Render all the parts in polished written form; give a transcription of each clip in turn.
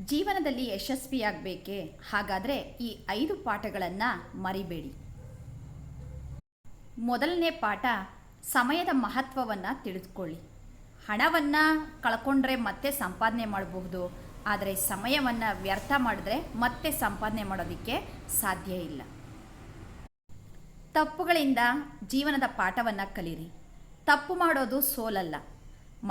ಜೀವನದಲ್ಲಿ ಯಶಸ್ವಿಯಾಗಬೇಕೇ? ಹಾಗಾದರೆ ಈ 5 ಪಾಠಗಳನ್ನು ಮರಿಬೇಡಿ. ಮೊದಲನೇ ಪಾಠ, ಸಮಯದ ಮಹತ್ವವನ್ನು ತಿಳಿದುಕೊಳ್ಳಿ. ಹಣವನ್ನು ಕಳ್ಕೊಂಡ್ರೆ ಮತ್ತೆ ಸಂಪಾದನೆ ಮಾಡಬಹುದು, ಆದರೆ ಸಮಯವನ್ನು ವ್ಯರ್ಥ ಮಾಡಿದ್ರೆ ಮತ್ತೆ ಸಂಪಾದನೆ ಮಾಡೋದಕ್ಕೆ ಸಾಧ್ಯ ಇಲ್ಲ. ತಪ್ಪುಗಳಿಂದ ಜೀವನದ ಪಾಠವನ್ನು ಕಲೀರಿ. ತಪ್ಪು ಮಾಡೋದು ಸೋಲಲ್ಲ,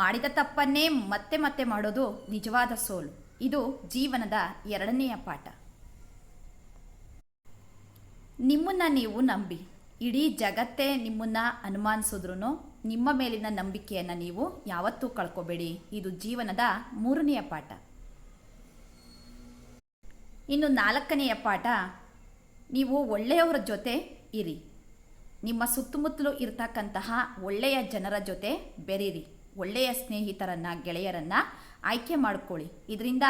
ಮಾಡಿದ ತಪ್ಪನ್ನೇ ಮತ್ತೆ ಮತ್ತೆ ಮಾಡೋದು ನಿಜವಾದ ಸೋಲು. ಇದು ಜೀವನದ 2ನೆಯ ಪಾಠ. ನಿಮ್ಮನ್ನು ನೀವು ನಂಬಿ. ಇಡೀ ಜಗತ್ತೇ ನಿಮ್ಮನ್ನು ಅನುಮಾನಿಸಿದ್ರೂ ನಿಮ್ಮ ಮೇಲಿನ ನಂಬಿಕೆಯನ್ನು ನೀವು ಯಾವತ್ತೂ ಕಳ್ಕೊಬೇಡಿ. ಇದು ಜೀವನದ 3ನೆಯ ಪಾಠ. ಇನ್ನು 4ನೆಯ ಪಾಠ, ನೀವು ಒಳ್ಳೆಯವರ ಜೊತೆ ಇರಿ. ನಿಮ್ಮ ಸುತ್ತಮುತ್ತಲೂ ಇರ್ತಕ್ಕಂತಹ ಒಳ್ಳೆಯ ಜನರ ಜೊತೆ ಬೆರೀರಿ. ಒಳ್ಳೆಯ ಸ್ನೇಹಿತರನ್ನು, ಗೆಳೆಯರನ್ನು ಆಯ್ಕೆ ಮಾಡಿಕೊಳ್ಳಿ. ಇದರಿಂದ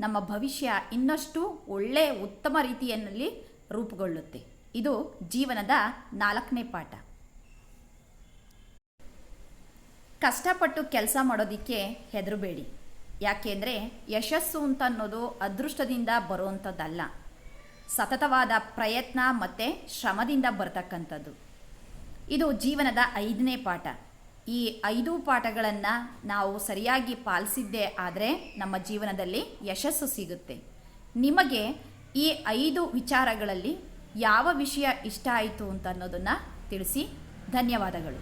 ನಮ್ಮ ಭವಿಷ್ಯ ಇನ್ನಷ್ಟು ಒಳ್ಳೆಯ ಉತ್ತಮ ರೀತಿಯಲ್ಲಿ ರೂಪುಗೊಳ್ಳುತ್ತೆ. ಇದು ಜೀವನದ 4ನೇ ಪಾಠ. ಕಷ್ಟಪಟ್ಟು ಕೆಲಸ ಮಾಡೋದಕ್ಕೆ ಹೆದರಬೇಡಿ. ಯಾಕೆಂದರೆ ಯಶಸ್ಸು ಅಂತ ಅನ್ನೋದು ಅದೃಷ್ಟದಿಂದ ಬರುವಂಥದ್ದಲ್ಲ, ಸತತವಾದ ಪ್ರಯತ್ನ ಮತ್ತು ಶ್ರಮದಿಂದ ಬರ್ತಕ್ಕಂಥದ್ದು. ಇದು ಜೀವನದ 5ನೇ ಪಾಠ. ಈ 5 ಪಾಠಗಳನ್ನು ನಾವು ಸರಿಯಾಗಿ ಪಾಲಿಸಿದ್ದೇ ಆದರೆ ನಮ್ಮ ಜೀವನದಲ್ಲಿ ಯಶಸ್ಸು ಸಿಗುತ್ತೆ. ನಿಮಗೆ ಈ 5 ವಿಚಾರಗಳಲ್ಲಿ ಯಾವ ವಿಷಯ ಇಷ್ಟ ಆಯಿತು ಅಂತ ಅನ್ನೋದನ್ನು ತಿಳಿಸಿ. ಧನ್ಯವಾದಗಳು.